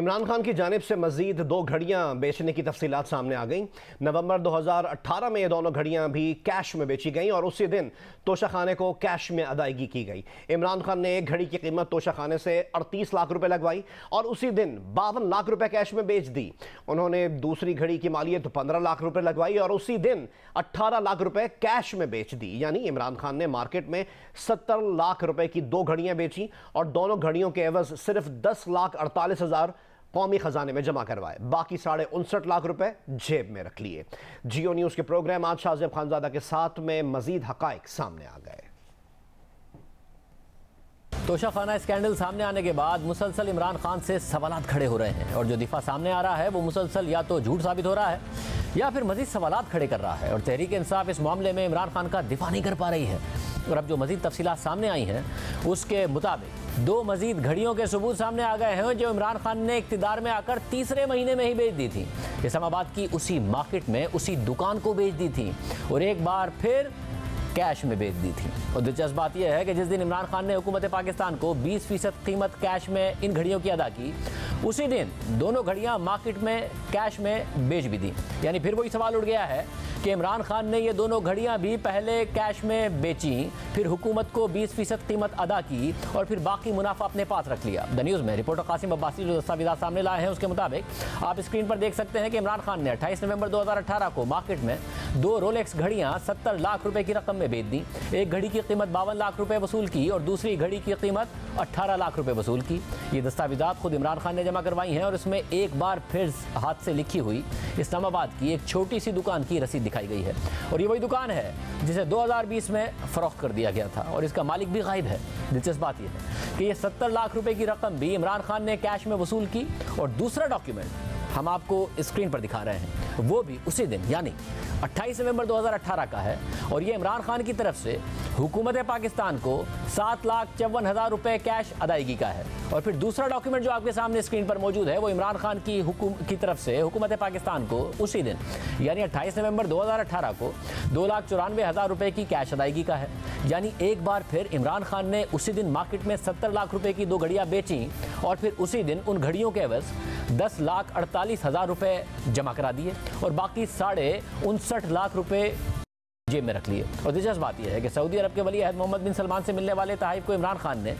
इमरान खान की जानिब से मजीद 2 घड़ियां बेचने की तफसीलात सामने आ गईं। नवंबर 2018 में ये दोनों घड़ियां भी कैश में बेची गईं और उसी दिन तोशाखाने को कैश में अदायगी की गई। इमरान खान ने एक घड़ी की कीमत तोशाखाने से 38 लाख रुपए लगवाई और उसी दिन 52 लाख रुपए कैश में बेच दी। उन्होंने दूसरी घड़ी की मालियत 15 लाख रुपए लगवाई और उसी दिन 18 लाख रुपए कैश में बेच दी। यानी इमरान खान ने मार्केट में 70 लाख रुपए की 2 घड़ियां बेची और दोनों घड़ियों के एवज सिर्फ 10,48,000 कौमी खजाने में जमा करवाए। बाकी 59.5 लाख रुपए जेब में रख लिए। जियो न्यूज के प्रोग्राम आज शाहजेब खानजादा के साथ में मजीद हकाइक सामने आ गए। तोशाखाना स्कैंडल सामने आने के बाद मुसलसल इमरान खान से सवालात खड़े हो रहे हैं और जो दिफा सामने आ रहा है वो मुसलसल या तो झूठ साबित हो रहा है या फिर मजीद सवालात खड़े कर रहा है और तहरीक इंसाफ इस मामले में इमरान खान का दिफा नहीं कर पा रही है। और अब जो मजीद तफसीलात सामने आई हैं उसके मुताबिक 2 मजीद घड़ियों के सबूत सामने आ गए हैं जो इमरान खान ने इख्तिदार में आकर तीसरे महीने में ही बेच दी थी। इस्लामाबाद की उसी मार्केट में उसी दुकान को बेच दी थी और एक बार फिर कैश में बेच दी थी। और दिलचस्प बात यह है कि जिस दिन इमरान खान ने हुकूमत पाकिस्तान को 20% कीमत कैश में इन घड़ियों की अदा की, उसी दिन दोनों घड़ियां मार्केट में कैश में बेच भी दी। यानी फिर वही सवाल उठ गया है कि इमरान खान ने ये दोनों घड़ियां भी पहले कैश में बेची, फिर हुकूमत को 20% कीमत अदा की और फिर बाकी मुनाफा अपने पास रख लिया। द न्यूज़ में रिपोर्टर कासिम अब्बासी जो दस्तावेज़ात सामने लाए हैं उसके मुताबिक आप स्क्रीन पर देख सकते हैं कि इमरान खान ने 28 नवंबर 2018 को मार्केट में 2 रोलेक्स घड़ियां 70 लाख रुपए की रकम में बेच दी। एक घड़ी की कीमत 52 लाख रुपए वसूल की और दूसरी घड़ी की कीमत 18 लाख रुपए वसूल की। ये दस्तावेज़ात खुद इमरान खान ने जमा करवाई हैं और इसमें एक बार फिर हाथ से लिखी हुई इस्लामाबाद की एक छोटी सी दुकान की रसीद दिखाई गई है और ये वही दुकान है जिसे 2020 में फरोख्त कर दिया गया था और इसका मालिक भी गायब है। दिलचस्प बात यह है कि ये 70 लाख रुपए की रकम भी इमरान खान ने कैश में वसूल की और दूसरा डॉक्यूमेंट हम आपको स्क्रीन पर दिखा रहे हैं वो भी उसी दिन यानी 28 नवंबर 2018 का है और ये इमरान खान की तरफ से हुकूमत पाकिस्तान को 7,54,000 रुपए कैश अदायगी का है। और फिर दूसरा डॉक्यूमेंट जो आपके सामने स्क्रीन पर मौजूद है वो इमरान खान की तरफ से हुकूमत पाकिस्तान को उसी दिन यानी 28 नवंबर 2018 को 2,94,000 रुपए की कैश अदायगी का है। यानी एक बार फिर इमरान खान ने उसी दिन मार्केट में 70 लाख रुपए की 2 घड़ियां बेची और फिर उसी दिन उन घड़ियों के एवज 10,48,000 रुपए जमा करा दिए और बाकी 59.5 लाख रुपए जेब में रख लिए। और दिलचस्प बात यह है कि सऊदी अरब के वली अहद मोहम्मद बिन सलमान से मिलने वाले तहफ़ को इमरान खान ने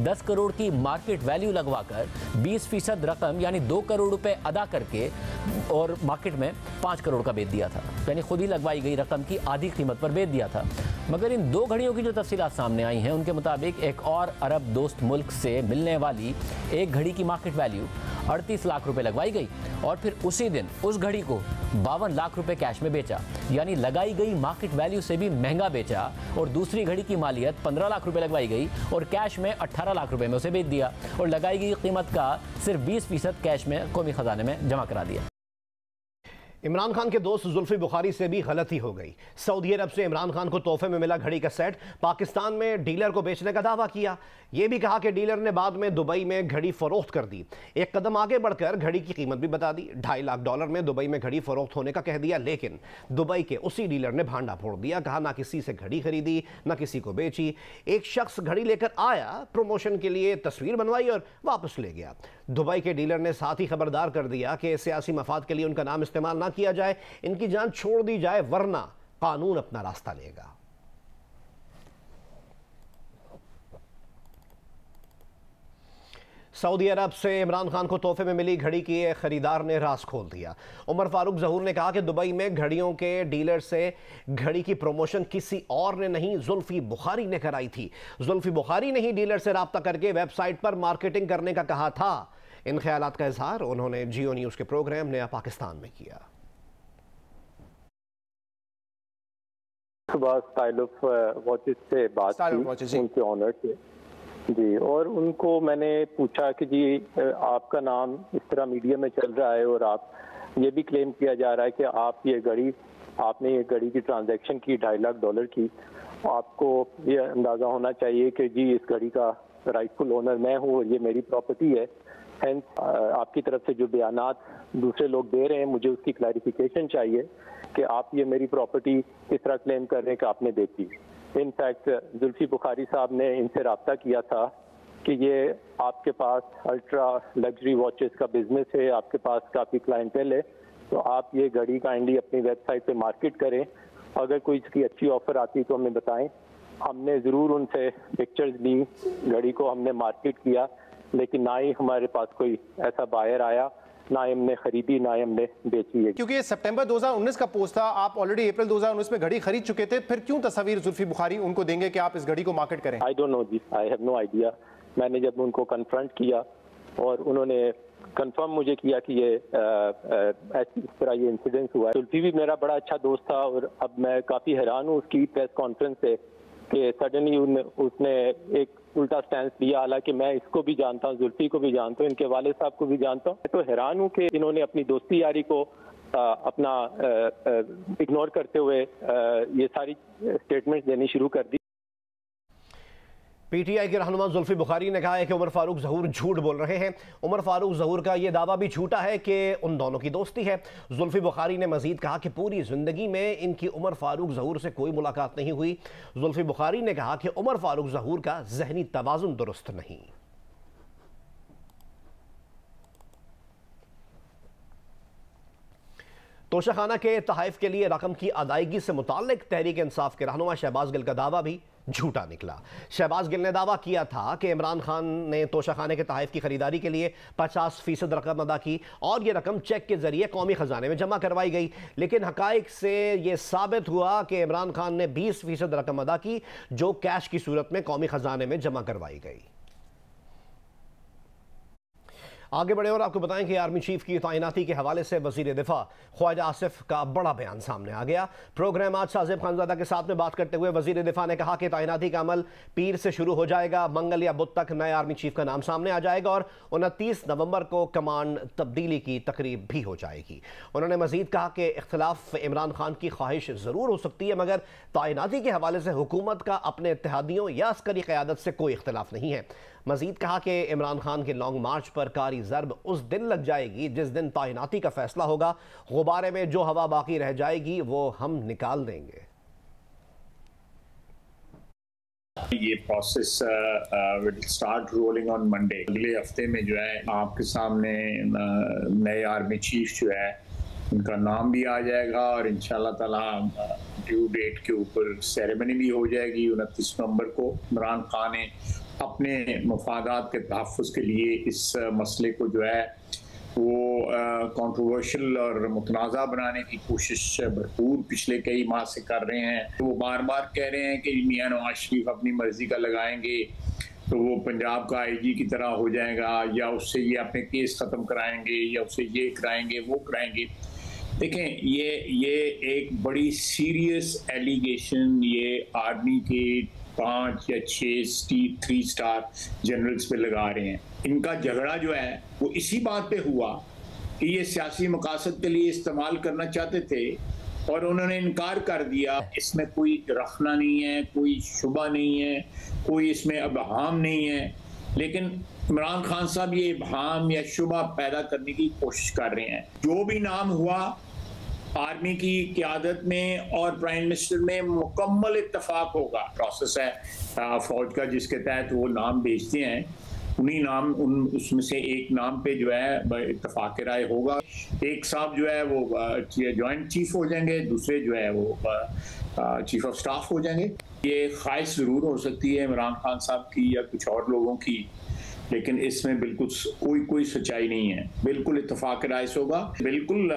10 करोड़ की मार्केट वैल्यू लगवाकर 20% रकम यानी 2 करोड़ रुपए अदा करके और मार्केट में 5 करोड़ का बेच दिया था। यानी खुद ही लगवाई गई रकम की आधी कीमत पर बेच दिया था। मगर इन 2 घड़ियों की जो तफसीलात सामने आई हैं उनके मुताबिक एक और अरब दोस्त मुल्क से मिलने वाली एक घड़ी की मार्केट वैल्यू 38 लाख रुपए लगवाई गई और फिर उसी दिन उस घड़ी को 52 लाख रुपए कैश में बेचा। यानी लगाई गई मार्केट वैल्यू से भी महंगा बेचा और दूसरी घड़ी की मालियत 15 लाख रुपए लगवाई गई और कैश में 18 लाख रुपए में उसे बेच दिया और लगाई गई कीमत का सिर्फ 20% कैश में कौमी खजाने में जमा करा दिया। इमरान खान के दोस्त जुल्फी बुखारी से भी गलती हो गई। सऊदी अरब से इमरान खान को तोहफे में मिला घड़ी का सेट पाकिस्तान में डीलर को बेचने का दावा किया। यह भी कहा कि डीलर ने बाद में दुबई में घड़ी फरोख्त कर दी। एक कदम आगे बढ़कर घड़ी की कीमत भी बता दी। $2.5 लाख में दुबई में घड़ी फरोख्त होने का कह दिया, लेकिन दुबई के उसी डीलर ने भांडा फोड़ दिया। कहा ना किसी से घड़ी खरीदी ना किसी को बेची। एक शख्स घड़ी लेकर आया, प्रमोशन के लिए तस्वीर बनवाई और वापस ले गया। दुबई के डीलर ने साथ ही खबरदार कर दिया कि सियासी मफाद के लिए उनका नाम इस्तेमाल ना किया जाए, इनकी जान छोड़ दी जाए वरना कानून अपना रास्ता लेगा। सऊदी अरब से इमरान खान को तोहफे में मिली घड़ी की एक खरीदार ने राज खोल दिया। उमर फारूक जहूर ने कहा कि दुबई में घड़ियों के डीलर से घड़ी की प्रमोशन किसी और ने नहीं, जुल्फी बुखारी ने कराई थी। जुल्फी बुखारी ने ही डीलर से राब्ता करके वेबसाइट पर मार्केटिंग करने का कहा था। इन ख्यालात का इजहार उन्होंने जियो न्यूज के प्रोग्राम नया पाकिस्तान में किया। सुबह स्टाइल ऑफ वॉचेस से बात की उनके ऑनर से जी, और उनको मैंने पूछा कि जी आपका नाम इस तरह मीडिया में चल रहा है और आप ये भी क्लेम किया जा रहा है कि आपने ये घड़ी की ट्रांजैक्शन की $2.5 लाख की, आपको ये अंदाज़ा होना चाहिए कि जी इस घड़ी का राइटफुल ओनर मैं हूँ और ये मेरी प्रॉपर्टी है। हेंस आपकी तरफ से जो बयानात दूसरे लोग दे रहे हैं मुझे उसकी क्लैरिफिकेशन चाहिए कि आप ये मेरी प्रॉपर्टी किस तरह क्लेम कर रहे हैं कि आपने बेची। इनफैक्ट जुल्फी बुखारी साहब ने इनसे रब्ता किया था कि ये आपके पास अल्ट्रा लग्जरी वॉचेस का बिजनेस है, आपके पास काफ़ी क्लाइंटेल है, तो आप ये घड़ी काइंडली अपनी वेबसाइट पे मार्केट करें। अगर कोई इसकी अच्छी ऑफर आती तो हमें बताएं। हमने ज़रूर उनसे पिक्चर्स ली, घड़ी को हमने मार्केट किया, लेकिन ना ही हमारे पास कोई ऐसा बायर आया, ना ही हमने खरीदी, ना ही हमने बेची है। क्योंकि ये सितंबर 2019 का पोस्ट था, आप ऑलरेडी अप्रैल 2019 में घड़ी खरीद चुके थे, फिर क्यों तस्वीर जुल्फी बुखारी उनको देंगे कि आप इस घड़ी को मार्केट करें? आई डोंट नो जी, आई हैव नो आइडिया। मैंने जब उनको कन्फ्रंट किया और उन्होंने कंफर्म मुझे किया कि ये इस तरह ये इंसिडेंट हुआ है। जुल्फी भी मेरा बड़ा अच्छा दोस्त था और अब मैं काफ़ी हैरान हूँ उसकी प्रेस कॉन्फ्रेंस से कि सडनली उसने एक उल्टा स्टैंड लिया, हालांकि मैं इसको भी जानता हूँ, जुल्फी को भी जानता हूँ, इनके वाले साहब को भी जानता हूँ। तो हैरान हूँ कि इन्होंने अपनी दोस्ती यारी को अपना इग्नोर करते हुए ये सारी स्टेटमेंट्स देनी शुरू कर दी। पीटीआई के रहनुमा जुल्फी बुखारी ने कहा है कि उमर फारूक ज़हूर झूठ बोल रहे हैं। उमर फारूक ज़हूर का यह दावा भी झूठा है कि उन दोनों की दोस्ती है। जुल्फी बुखारी ने मजीद कहा कि पूरी ज़िंदगी में इनकी उमर फारूक ज़हूर से कोई मुलाकात नहीं हुई। जुल्फी बुखारी ने कहा कि उमर फारूक ज़हूर का जहनी तवाज़ुन दुरुस्त नहीं। तोशाखाना के तहफ़ के लिए रकम की अदायगी से मुताल्लिक तहरीक इंसाफ के रहनुमा शहबाज गिल का दावा भी झूठा निकला। शहबाज गिल ने दावा किया था कि इमरान खान ने तोशाखाने के तहफ़ की खरीदारी के लिए 50% रकम अदा की और यह रकम चेक के जरिए कौमी खजाने में जमा करवाई गई, लेकिन हकाइक से यह साबित हुआ कि इमरान खान ने 20% रकम अदा की जो कैश की सूरत में कौमी खजाने में जमा करवाई गई। आगे बढ़े और आपको बताएं कि आर्मी चीफ की तैनाती के हवाले से वजीर दिफा ख्वाजा आसिफ का बड़ा बयान सामने आ गया। प्रोग्राम आज साजिब खानजादा के साथ में बात करते हुए वजीर दिफा ने कहा कि तैनाती का अमल पीर से शुरू हो जाएगा, मंगल या बुध तक नए आर्मी चीफ का नाम सामने आ जाएगा और 29 नवंबर को कमांड तब्दीली की तकरीब भी हो जाएगी। उन्होंने मजीद कहा कि इख्तलाफ इमरान खान की ख्वाहिश ज़रूर हो सकती है, मगर तैनाती के हवाले से हुकूमत का अपने इत्तेहादियों या अस्करी क़यादत से कोई इख्तलाफ नहीं है। मजीद कहा कि इमरान खान के लॉन्ग मार्च पर कारी ज़रब उस दिन लग जाएगी जिस दिन तैनाती का फैसला होगा। गुब्बारे में जो हवा बाकी रह जाएगी वो हम निकाल देंगे। ये process will start rolling on Monday. अगले हफ्ते में जो है आपके सामने नए आर्मी चीफ जो है उनका नाम भी आ जाएगा और इंशाल्लाह ताला ड्यू डेट के ऊपर सेरेमनी भी हो जाएगी 29 नवंबर को। इमरान खान ने अपने मफादात के तहफ़्फ़ुज़ के लिए इस मसले को जो है वो कंट्रोवर्शियल और मुतनाज़ा बनाने की कोशिश भरपूर पिछले कई माह से कर रहे हैं। वो बार बार कह रहे हैं कि मियां नवाज शरीफ अपनी मर्जी का लगाएंगे तो वो पंजाब का आईजी की तरह हो जाएगा, या उससे ये अपने केस ख़त्म कराएंगे, या उससे ये कराएंगे वो कराएंगे। देखें, ये एक बड़ी सीरियस एलिगेशन ये आर्मी के 5 या 6 3 स्टार जनरल्स पे लगा रहे हैं। इनका झगड़ा जो है वो इसी बात पे हुआ कि ये सियासी मकासद के लिए इस्तेमाल करना चाहते थे और उन्होंने इनकार कर दिया। इसमें कोई रखना नहीं है, कोई शुबा नहीं है, कोई इसमें अबहाम नहीं है, लेकिन इमरान खान साहब ये इबहाम या शुबा पैदा करने की कोशिश कर रहे हैं। जो भी नाम हुआ आर्मी की क़यादत में और प्राइम मिनिस्टर में मुकम्मल इत्तफाक होगा। प्रोसेस है फौज का जिसके तहत वो नाम भेजते हैं, उन्हीं नाम उसमें से एक नाम पे जो है इत्तफाक राय होगा। एक साहब जो है वो जॉइंट चीफ हो जाएंगे, दूसरे जो है वो चीफ ऑफ स्टाफ हो जाएंगे। ये ख्वाहिश ज़रूर हो सकती है इमरान खान साहब की या कुछ और लोगों की, लेकिन इसमें बिल्कुल कोई सच्चाई नहीं है। बिल्कुल इत्तफाक राय होगा, बिल्कुल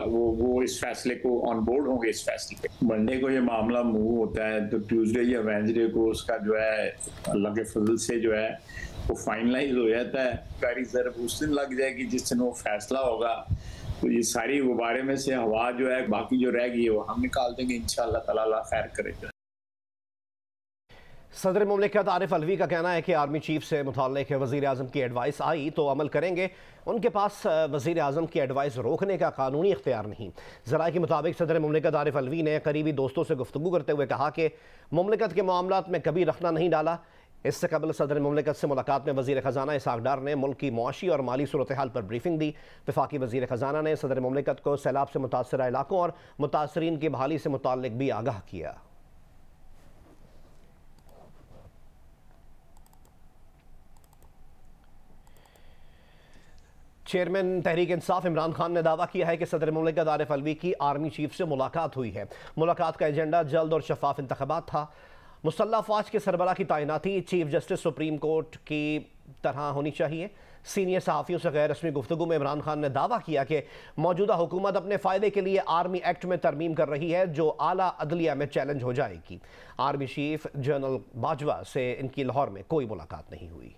वो इस फैसले को ऑन बोर्ड होंगे। इस फैसले पे मंडे को ये मामला मूव होता है तो ट्यूसडे या वेडनेसडे को उसका जो है अल्लाह के फजल से जो है वो फाइनलाइज हो जाता है। कारी ज़रब उस दिन लग जाएगी जिस दिन वो फैसला होगा। तो ये सारी गुब्बारे में से हवा जो है बाकी जो रह गई है वो हम निकाल देंगे इंशाअल्लाह ताला खैर करेगा। सदर मुमलिकत आरिफ अलवी का कहना है कि आर्मी चीफ से मुताल्लिक वज़ीर आज़म की एडवाइस आई तो अमल करेंगे। उनके पास वज़ीर आज़म की एडवाइस रोकने का कानूनी इख्तियार नहीं। ज़राए के मुताबिक सदर मुमलिकत आरिफ अलवी ने करीबी दोस्तों से गुफ्तगू करते हुए कहा कि मुमलिकत के मामलात में कभी रखना नहीं डाला। इससे कबल सदर मुमलिकत से मुलाकात में वज़ीर ख़जाना इसाक डार ने मुल्क की मुआशी और माली सूरत हाल पर ब्रीफिंग दी। वफाकी वज़ीर ख़जाना ने सदर मुमलिकत को सैलाब से मुतासरा इलाकों और मुतासरीन की बहाली से मुताल्लिक भी आगाह किया। चेयरमैन तहरीक इंसाफ इमरान खान ने दावा किया है कि सदर मुमलिकत आरिफ अलवी की आर्मी चीफ से मुलाकात हुई है। मुलाकात का एजेंडा जल्द और शफाफ इंतखाबात था। मुसल्लह फौज के सरबराह की तैनाती चीफ जस्टिस सुप्रीम कोर्ट की तरह होनी चाहिए। सीनियर सहाफ़ियों से गैर रस्मी गुफ्तगू में इमरान खान ने दावा किया कि मौजूदा हुकूमत अपने फ़ायदे के लिए आर्मी एक्ट में तरमीम कर रही है जो आला अदलिया में चैलेंज हो जाएगी। आर्मी चीफ जनरल बाजवा से इनकी लाहौर में कोई मुलाकात नहीं हुई।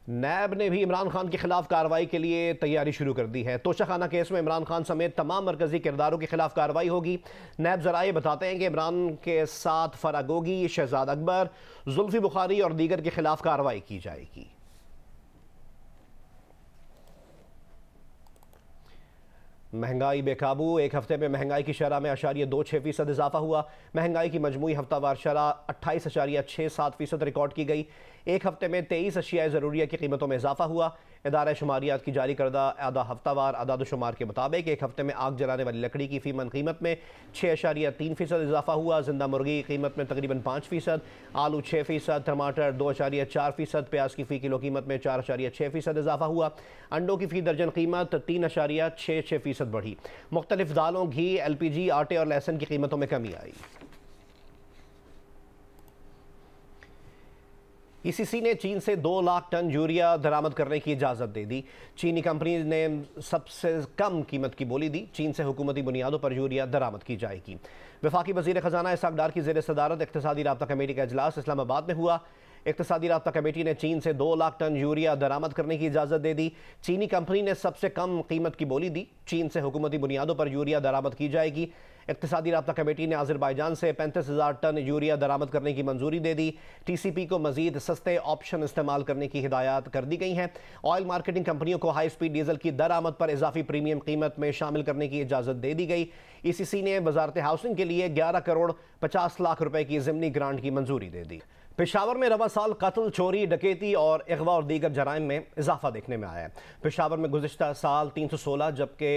नैब ने भी इमरान खान के खिलाफ कार्रवाई के लिए तैयारी शुरू कर दी है। तोशाखाना केस में इमरान खान समेत तमाम मरकजी किरदारों के खिलाफ कार्रवाई होगी। नैब जराए बताते हैं कि इमरान के साथ फरागोगी, शहजाद अकबर, जुल्फी बुखारी और दीगर के खिलाफ कार्रवाई की जाएगी। महंगाई बेकाबू, एक हफ्ते में महंगाई की शरह में 0.26% इजाफा हुआ। महंगाई की मजमूई हफ्तावार शरह 28.67% रिकॉर्ड की गई। एक हफ्ते में 23 अशिया ज़रूरिया की कीमतों में इजाफा हुआ। इदारा शुमारियात की जारी करदा आधा हफ्तावार अदाद-ओ-शुमार के मुताबिक एक हफ्ते में आग जलाने वाली लकड़ी की फीमन कीमत में 6.3% इजाफा हुआ। जिंदा मुर्गी की कीमत में तकरीबन 5%, आलू 6%, टमाटर 2.4%, प्याज की फ़ी किलो कीमत में 4.6% इजाफा हुआ। अंडों की फ़ी दर्जन कीमत 3.66% बढ़ी। मुख्तलिफ दालों, घी, LPG, आटे और लहसुन की कीमतों में कमी आई। ECC ने चीन से 2 लाख टन यूरिया दरामद करने की इजाज़त दे दी। चीनी कंपनी ने सबसे कम कीमत की बोली दी। चीन से हुकूमती बुनियादों पर यूरिया दरामद की जाएगी। वफाकी वज़ीर ख़जाना इसहाक़ डार की ज़ेर सदारत इक़्तिसादी राब्ता कमेटी का इजलास इस्लामाबाद में हुआ। इक़्तिसादी राब्ता कमेटी ने चीन से 2 लाख टन यूरिया दरामद करने की इजाज़त दे दी। चीनी कंपनी ने सबसे कम कीमत की बोली दी। चीन से हुकूमती बुनियादों पर यूरिया दरामद की जाएगी। इक़्तिसादी राब्ता कमेटी ने आज़रबाईजान से 35,000 टन यूरिया दरामद करने की मंजूरी दे दी। TCP को मज़ीद सस्ते ऑप्शन इस्तेमाल करने की हिदायत कर दी गई हैं। ऑयल मार्केटिंग कंपनियों को हाई स्पीड डीजल की दरामद पर इजाफी प्रीमियम कीमत में शामिल करने की इजाज़त दे दी गई। ECC ने वजारत हाउसिंग के लिए 11 करोड़ 50 लाख रुपए की ज़िमनी ग्रांट की मंजूरी दे दी। पेशावर में रवा साल कत्ल, चोरी, डकैती और अगवा और दीगर जराइम में इजाफा देखने में आया है। पेशावर में गुज़िश्ता साल 316 जबकि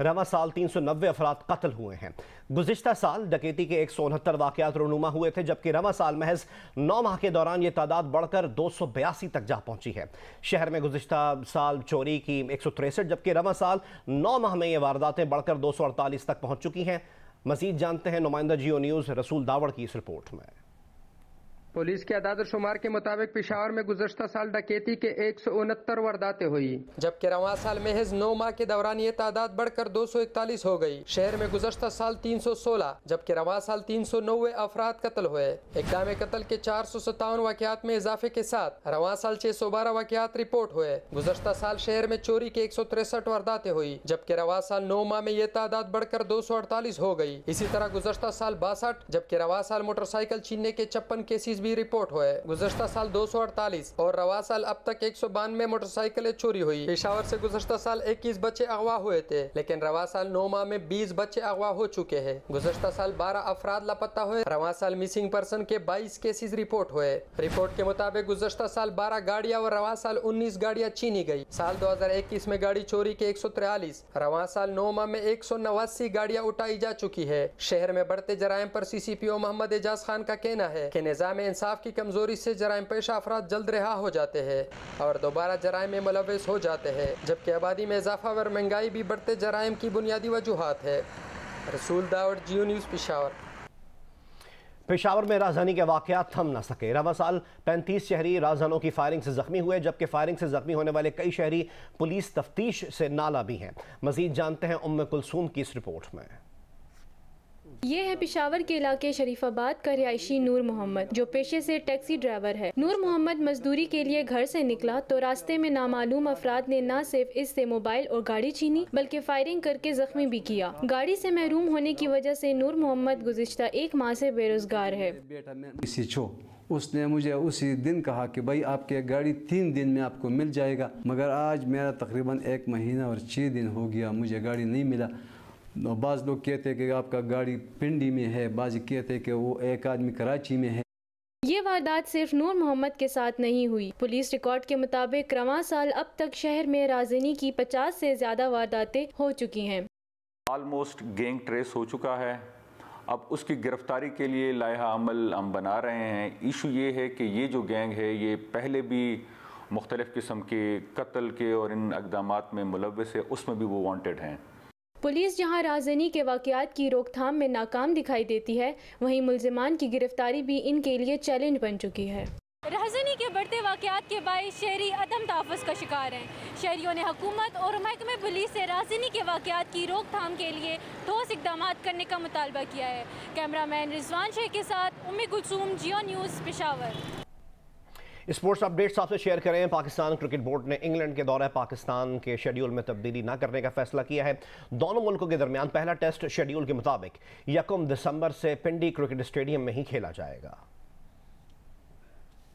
रवा साल 390 अफराद कत्ल हुए हैं। गुज़िश्ता साल डकैती के 169 वाक़यात रूनुमा हुए थे जबकि रवा साल महज 9 माह के दौरान ये तादाद बढ़कर 282 तक जा पहुंची है। शहर में गुज़िश्ता साल चोरी की 163 जबकि रवा साल 9 माह में ये वारदातें बढ़कर 248 तक पहुँच चुकी हैं। मज़ीद जानते हैं नुमाइंदा जियो न्यूज़ रसूल दावड़ की इस रिपोर्ट में। पुलिस के अदाद-ओ-शुमार के मुताबिक पेशावर में गुज़श्ता साल डकैती के 169 वारदातें हुई जबकि रवां साल महज 9 माह के दौरान ये तादाद बढ़कर 241 हो गई। शहर में गुज़श्ता साल 316 जबकि रवां साल 390 अफराद कत्ल हुए। इक़दाम कत्ल के 457 वाक़यात में इजाफे के साथ रवां साल 612 वाक़यात रिपोर्ट हुए। गुज़श्ता साल शहर में चोरी के 163 वारदातें हुई जबकि रवां साल 9 माह में ये तादाद बढ़कर 248 हो गई। इसी तरह गुज़श्ता साल 62 जबकि रवां साल मोटरसाइकिल छीनने के 56 केसेस भी रिपोर्ट हुए। गुज़श्ता साल 248 और रवा साल अब तक 192 मोटरसाइकिलें चोरी हुई। पेशावर से गुज़श्ता साल 21 बच्चे अगवा हुए थे लेकिन रवा साल 9 माह में 20 बच्चे अगवा हो चुके हैं। गुज़श्ता साल 12 अफराद लापता हुए। रवा साल मिसिंग पर्सन के 22 केसेस रिपोर्ट हुए। रिपोर्ट के मुताबिक गुज़श्ता साल 12 गाड़ियाँ और रवा साल 19 गाड़ियाँ छीनी गई। साल 2021 में गाड़ी चोरी के 143, रवा साल 9 माह में 189 गाड़ियाँ उठाई जा चुकी है। शहर में बढ़ते जराइम पर CCPO मोहम्मद एजाज खान का कहना है कि निज़ाम इंसाफ की कमजोरी से जराइम पेशा अफराद जल्द रिहा हो जाते हैं और दोबारा जराइम में मुलव्वस हो जाते हैं जबकि आबादी में इजाफा और महंगाई भी बढ़ते जराइम की बुनियादी वजूहात है। रसूल दावड़, जियो न्यूज़, पेशावर। पेशावर में राजधानी के वाक़यात थम न सके। रवा साल 35 शहरी राजधानों की फायरिंग से जख्मी हुए जबकि फायरिंग से जख्मी होने वाले कई शहरी पुलिस तफ्तीश से नाला भी हैं। मजीद जानते हैं उम्मे कुलसूम की इस रिपोर्ट में। ये है पेशावर के इलाके शरीफाबाद का रिहायशी नूर मोहम्मद जो पेशे से टैक्सी ड्राइवर है। नूर मोहम्मद मजदूरी के लिए घर से निकला तो रास्ते में नामालूम अफराद ने न सिर्फ इससे मोबाइल और गाड़ी छीनी बल्कि फायरिंग करके जख्मी भी किया। गाड़ी से महरूम होने की वजह से नूर मोहम्मद गुज़िश्ता 1 माह से बेरोजगार है। उसने मुझे उसी दिन कहा कि भाई आपकी गाड़ी 3 दिन में आपको मिल जाएगा, मगर आज मेरा तकरीबन 1 महीना और 6 दिन हो गया, मुझे गाड़ी नहीं मिला। बाज़ लोग कहते हैं कि आपका गाड़ी पिंडी में है, बाज़ कहते हैं कि वो एक आदमी कराची में है। ये वारदात सिर्फ नूर मोहम्मद के साथ नहीं हुई। पुलिस रिकॉर्ड के मुताबिक रवां साल अब तक शहर में राजनी की 50 से ज़्यादा वारदातें हो चुकी हैं। ऑलमोस्ट गैंग ट्रेस हो चुका है अब उसकी गिरफ्तारी के लिए लाइहा अमल हम बना रहे हैं। इशू ये है कि ये जो गैंग है ये पहले भी मुख्तलिफ़ किस्म के कत्ल के और इन इक़दामात में मुलव्वस है, उसमें भी वो वांटेड हैं। पुलिस जहां राजनी के वाक़यात की रोकथाम में नाकाम दिखाई देती है, वहीं मुल्ज़िमान की गिरफ्तारी भी इनके लिए चैलेंज बन चुकी है। राजनी के बढ़ते वाक़यात के बायस शहरी अदम तहफ़्फ़ुज़ का शिकार हैं। शहरियों ने हुकूमत और महकमे पुलिस से राजनी के वाक़यात की रोकथाम के लिए ठोस इक़दाम करने का मुतालबा किया है। कैमरामैन रिजवान शेख के साथ उम्मी कुलसूम, जियो न्यूज़, पेशावर। स्पोर्ट्स अपडेट्स आपसे शेयर करें। पाकिस्तान क्रिकेट बोर्ड ने इंग्लैंड के दौरे पाकिस्तान के शेड्यूल में तब्दीली न करने का फैसला किया है। दोनों मुल्कों के दरमियान पहला टेस्ट शेड्यूल के मुताबिक 1 दिसंबर से पिंडी क्रिकेट स्टेडियम में ही खेला जाएगा।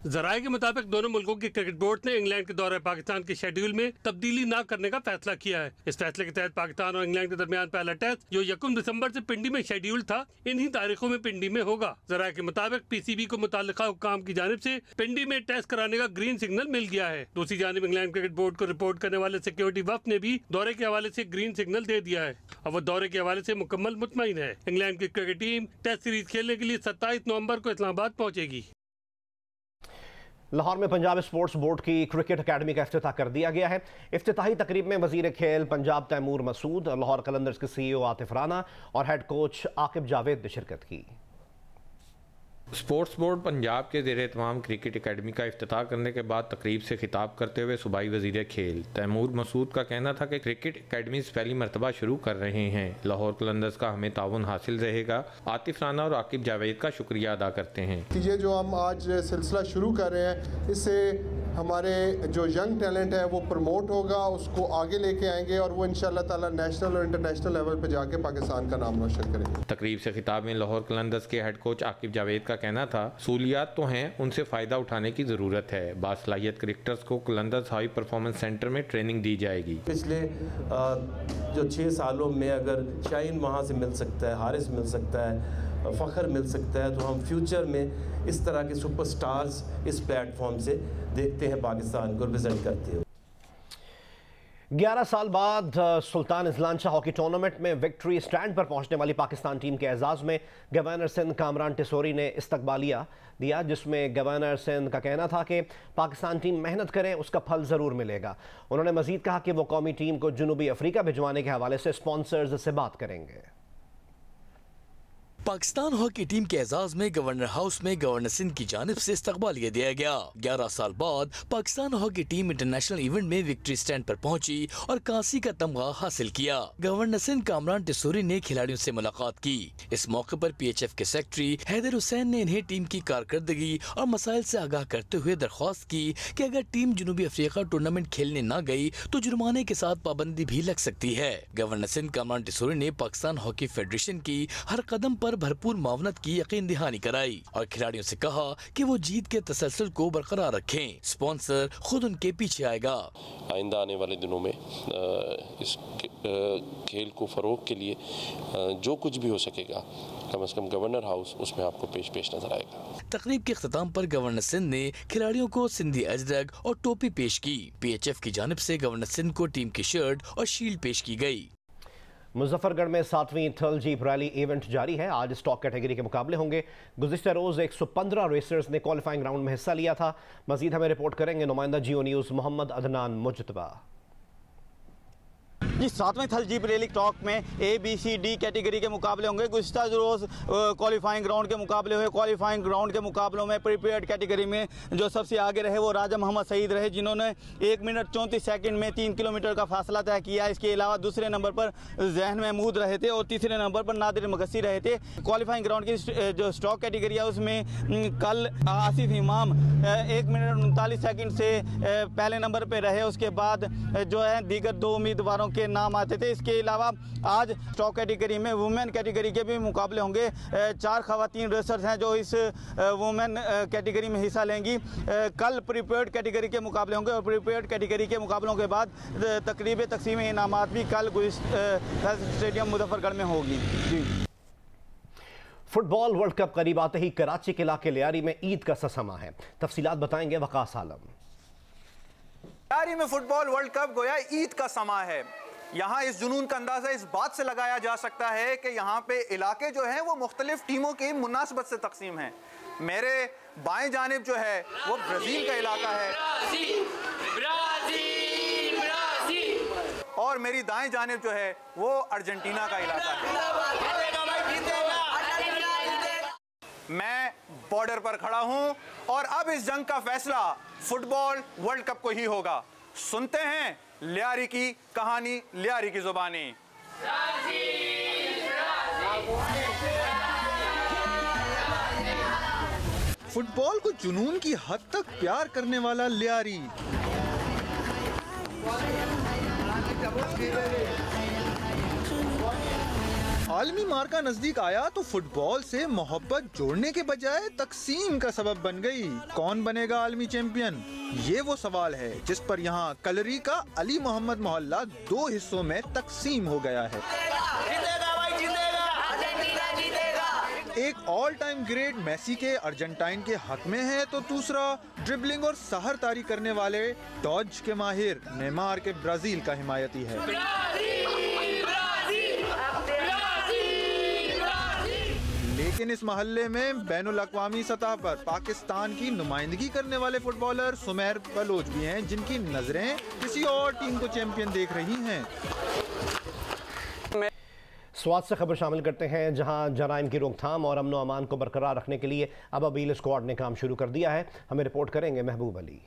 ज़राए के मुताबिक दोनों मुल्कों के क्रिकेट बोर्ड ने इंग्लैंड के दौरे पाकिस्तान के शेड्यूल में तब्दीली न करने का फैसला किया है। इस फैसले के तहत पाकिस्तान और इंग्लैंड के दरमियान पहला टेस्ट जो 1 दिसंबर से पिंडी में शेड्यूल था, इन्हीं तारीखों में पिंडी में होगा। ज़राए के मुताबिक PCB को मुताल्लिका हुक्काम की जानिब से पिंडी में टेस्ट कराने का ग्रीन सिग्नल मिल गया है। दूसरी जानिब इंग्लैंड क्रिकेट बोर्ड को रिपोर्ट करने वाले सिक्योरिटी वफ्द ने भी दौरे के हवाले से ग्रीन सिग्नल दे दिया है। अब वो दौरे के हवाले से मुकम्मल मुतमईन है। इंग्लैंड की क्रिकेट टीम टेस्ट सीरीज खेलने के लिए 27 नवंबर को इस्लामाबाद पहुंचेगी। लाहौर में पंजाब स्पोर्ट्स बोर्ड की क्रिकेट अकेडमी का इफ्तिताह कर दिया गया है। इफ्तिताही तकरीब में वजीर खेल पंजाब तैमूर मसूद, लाहौर कलंदर्स के CEO आतिफ राना और हेड कोच आकिब जावेद ने शिरकत की। स्पोर्ट्स बोर्ड पंजाब के ज़ेर एहतमाम क्रिकेट अकेडमी का इफ्तिताह करने के बाद तकरीब से खिताब करते हुए सूबाई वज़ीर खेल तैमूर मसूद का कहना था कि क्रिकेट अकेडमी पहली मरतबा शुरू कर रहे हैं। लाहौर कलंदर्स का हमें ताउन हासिल रहेगा। आतिफ राना और आकिब जावेद का शुक्रिया अदा करते हैं कि ये जो हम आज सिलसिला शुरू कर रहे हैं, इससे हमारे जो यंग टैलेंट है वो प्रमोट होगा, उसको आगे लेके आएंगे और वो इंशाअल्लाह ताला नेशनल और इंटरनेशनल लेवल पर जाके पाकिस्तान का नाम रोशन करेंगे। तकरीब से खिताब में लाहौर कलंदर्स के हेड कोच आकिब जावेद का कहना था, सहूलियात तो हैं, उनसे फ़ायदा उठाने की ज़रूरत है। बासलाहियत क्रिकेटर्स को कलंदर्स हाई परफॉर्मेंस सेंटर में ट्रेनिंग दी जाएगी। पिछले जो 6 सालों में अगर शाहीन वहाँ से मिल सकता है, हारिस मिल सकता है, फ़ख्र मिल सकता है, तो हम फ्यूचर में इस तरह के सुपरस्टार्स इस प्लेटफॉर्म से देखते हैं पाकिस्तान को रिप्रेजेंट करते हुए। 11 साल बाद सुल्तान इजलान शाह हॉकी टूर्नामेंट में विक्ट्री स्टैंड पर पहुंचने वाली पाकिस्तान टीम के एजाज़ में गवर्नर सिंध कामरान टिसोरी ने इस्तकबालिया दिया, जिसमें गवर्नर सिंध का कहना था कि पाकिस्तान टीम मेहनत करे, उसका फल ज़रूर मिलेगा। उन्होंने मज़ीद कहा कि वो कौमी टीम को जनूबी अफ्रीका भिजवाने के हवाले से स्पॉन्सर्स से बात करेंगे। पाकिस्तान हॉकी टीम के एजाज में गवर्नर हाउस में गवर्नर सिंध की जानिब से इस्तकबालिया दिया गया। 11 साल बाद Pakistan hockey team international event में विक्ट्री स्टैंड पर पहुंची और कांसी का तमगा हासिल किया। गवर्नर सिंध कामरान टिसोरी ने खिलाड़ियों से मुलाकात की। इस मौके पर PHF के सेक्रेटरी हैदर हुसैन ने इन्हें टीम की कारकर्दगी और मसाइल से आगाह करते हुए दरख्वास्त की कि अगर टीम जनूबी अफ्रीका टूर्नामेंट खेलने न गई तो जुर्माने के साथ पाबंदी भी लग सकती है। गवर्नर सिंध कामरान टिसोरी ने पाकिस्तान हॉकी फेडरेशन की हर कदम पर भरपूर मावनत की यकीन दहानी कराई और खिलाड़ियों से कहा कि वो जीत के तसलसल को बरकरार रखें। स्पॉन्सर खुद उनके पीछे आएगा। आइंदा आने वाले दिनों में इस खेल को फरोग के लिए जो कुछ भी हो सकेगा, कम से कम गवर्नर हाउस उसमें आपको पेश नजर आएगा। तकरीब के अख्ताम पर गवर्नर सिंध ने खिलाड़ियों को सिंधी अजरक और टोपी पेश की। PHF की जानिब से गवर्नर सिंध को टीम की शर्ट और शील्ड पेश की गई। मुजफ्फरगढ़ में 7वीं थल जीप रैली इवेंट जारी है। आज स्टॉक कैटेगरी के मुकाबले होंगे। गुज़िश्ता रोज़ 115 रेसर्स ने क्वालिफाइंग राउंड में हिस्सा लिया था। मजीद हमें रिपोर्ट करेंगे नुमाइंदा जियो न्यूज़ मोहम्मद अदनान मुजतबा। इस 7वें थल जीप रैली स्टॉक में ABCD कैटेगरी के मुकाबले होंगे। गुज़िश्ता रोज़ क्वालिफाइंग राउंड के मुकाबले हुए। क्वालिफाइंग राउंड के मुकाबलों में प्रीपेयर्ड कैटेगरी में जो सबसे आगे रहे वो राजा मोहम्मद सईद रहे, जिन्होंने 1 मिनट 34 सेकंड में 3 किलोमीटर का फासला तय किया। इसके अलावा दूसरे नंबर पर जहन महमूद रहे थे और तीसरे नंबर पर नादिर मगसी रहे थे। क्वालिफाइंग राउंड की जो स्टॉक कैटेगरी है उसमें कल आसिफ इमाम 1 मिनट 39 सेकंड से पहले नंबर पर रहे। उसके बाद जो है दीगर 2 उम्मीदवारों के नाम आते थे। इसके अलावा आज स्टॉक कैटेगरी में वुमेन कैटेगरी के भी मुकाबले होंगे। 4 खवातीन रेसर्स हैं जो इस वुमेन कैटेगरी में हिस्सा लेंगी। कल प्रीपेयर्ड कैटेगरी के मुकाबले होंगे और प्रीपेयर्ड कैटेगरी के मुकाबलों के बाद तकरीब तकसीम इनामात भी कल स्टेडियम मुजफ्फरगढ़ में होगी। जी। फुटबॉल वर्ल्ड कप करीब आते ही कराची के इलाके लियारी में ईद का समा है। तफसीलात बताएंगे वकास आलम। लियारी में फुटबॉल वर्ल्ड कप गोया ईद का समा है। यहाँ इस जुनून का अंदाज़ा इस बात से लगाया जा सकता है कि यहाँ पे इलाके जो हैं वो मुख्तलिफ टीमों की मुनासबत से तकसीम हैं। मेरे बाएं जानिब जो है वो ब्राज़ील का इलाका है और मेरी दाएं जानिब जो है वो अर्जेंटीना का इलाका है। मैं बॉर्डर पर खड़ा हूं और अब इस जंग का फैसला फुटबॉल वर्ल्ड कप को ही होगा। सुनते हैं लियारी की कहानी, लियारी की जुबानी। फुटबॉल को जुनून की हद तक प्यार करने वाला लियारी। आलमी मार्का नजदीक आया तो फुटबॉल से मोहब्बत जोड़ने के बजाय तकसीम का सबब बन गई। कौन बनेगा आलमी चैंपियन, ये वो सवाल है जिस पर यहाँ कलरी का अली मोहम्मद मोहल्ला दो हिस्सों में तकसीम हो गया है। एक ऑल टाइम ग्रेट मेसी के अर्जेंटाइन के हक में है तो दूसरा ड्रिबलिंग और सहर तारी करने वाले डॉज के माहिर नेमार के ब्राजील का हिमायती है। लेकिन इस महल्ले में बैनुल अक़वामी सतह पर पाकिस्तान की नुमाइंदगी करने वाले फुटबॉलर सुमैर बलोच भी हैं जिनकी नजरें किसी और टीम को चैंपियन देख रही हैं। स्वात से खबर शामिल करते हैं, जहां जराइम की रोकथाम और अमन व अमान को बरकरार रखने के लिए अब अबील स्क्वाड ने काम शुरू कर दिया है। हमें रिपोर्ट करेंगे महबूब अली।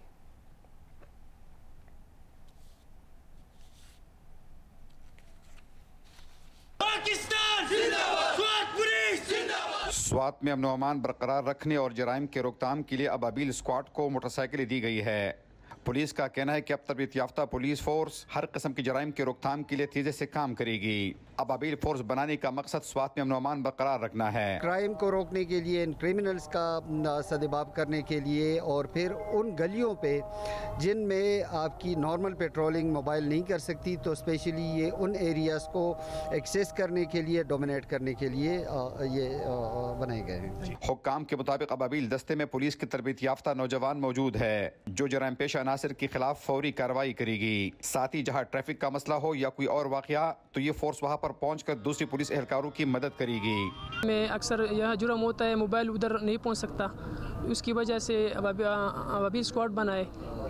स्वात में अमन व अमान बरकरार रखने और जराइम के रोकथाम के लिए अब अबील स्क्वाड को मोटरसाइकिलें दी गई है। पुलिस का कहना है कि अब तरबियत याफ्ता पुलिस फोर्स हर किस्म की जराइम के रोकथाम के लिए तेजी से काम करेगी। अब अबील फोर्स बनाने का मकसद स्वात में अमन व अमान बरकरार रखना है, क्राइम को रोकने के लिए, क्रिमिनल्स का सदेबाब करने के लिए और फिर उन गलियों पे जिनमें आपकी नॉर्मल पेट्रोलिंग मोबाइल नहीं कर सकती तो स्पेशली ये उन एरियाज़ को एक्सेस करने के लिए, डोमिनेट करने के लिए ये बनाए गए हैं। हुक्काम के मुताबिक अब अबील दस्ते में पुलिस की तरबियत याफ्ता नौजवान मौजूद है जो जराइम पेशा अनासर के खिलाफ फौरी कार्रवाई करेगी। साथ ही जहाँ ट्रैफिक का मसला हो या कोई और वाकया तो ये फोर्स वहाँ पर पहुंचकर दूसरी पुलिस एहलकारों की मदद करेगी। में अक्सर यह जुर्म होता है, मोबाइल उधर नहीं पहुंच सकता, उसकी वजह से अबील स्क्वाड बनाए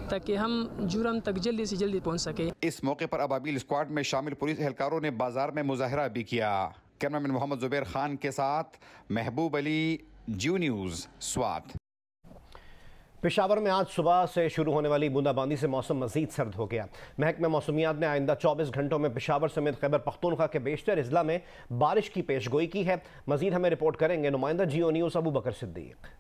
ताकि हम जुर्म तक जल्दी से जल्दी पहुंच सके। इस मौके पर अबील स्क्वाड में शामिल पुलिस एहलकारों ने बाजार में मुजाहरा भी किया। कैमरामैन मोहम्मद जुबैर खान के साथ महबूब अली, जियो न्यूज़, स्वात। पेशावर में आज सुबह से शुरू होने वाली बूंदाबांदी से मौसम मजीद सर्द हो गया। महकमा मौसमियात ने आइंदा 24 घंटों में पेशावर समेत खैबर पख्तूनख्वा के बेशतर अजला में बारिश की पेशगोई की है। मजीद हमें रिपोर्ट करेंगे नुमाइंदा जियो न्यूज़ अबू बकर सिद्दीक।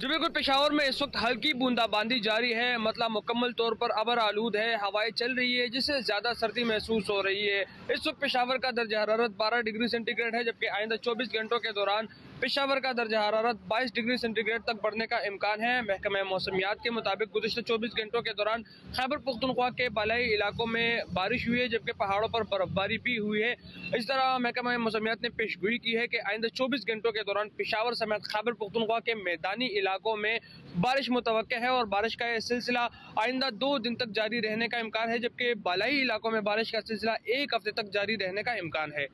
जी बिल्कुल, पेशावर में इस वक्त हल्की बूंदाबांदी जारी है, मतलब मुकम्मल तौर पर अबर आलूद है, हवाएं चल रही है जिससे ज़्यादा सर्दी महसूस हो रही है। इस वक्त पेशावर का दर्जा हरारत 12 डिग्री सेंटीग्रेड है, जबकि आइंदा 24 घंटों के दौरान पेशावर का दर्जा हरारत 22 डिग्री सेंटीग्रेड तक बढ़ने का इम्कान है। महकमा मौसमियात के मुताबिक गुज़िश्ता 24 घंटों के दौरान खैबर पख्तूनख्वा के बालाई इलाकों में बारिश हुई है, जबकि पहाड़ों पर बर्फबारी भी हुई है। इस तरह महकमा मौसमियात ने पेशगोई की है कि आइंदा 24 घंटों के दौरान पेशावर समेत खैबर पख्तूनख्वा के मैदानी इलाकों में बारिश मुतवक्के है और बारिश का यह सिलसिला आइंदा 2 दिन तक जारी रहने का इम्कान है, जबकि बालाई इलाकों में बारिश का सिलसिला 1 हफ्ते तक जारी रहने का इम्कान है।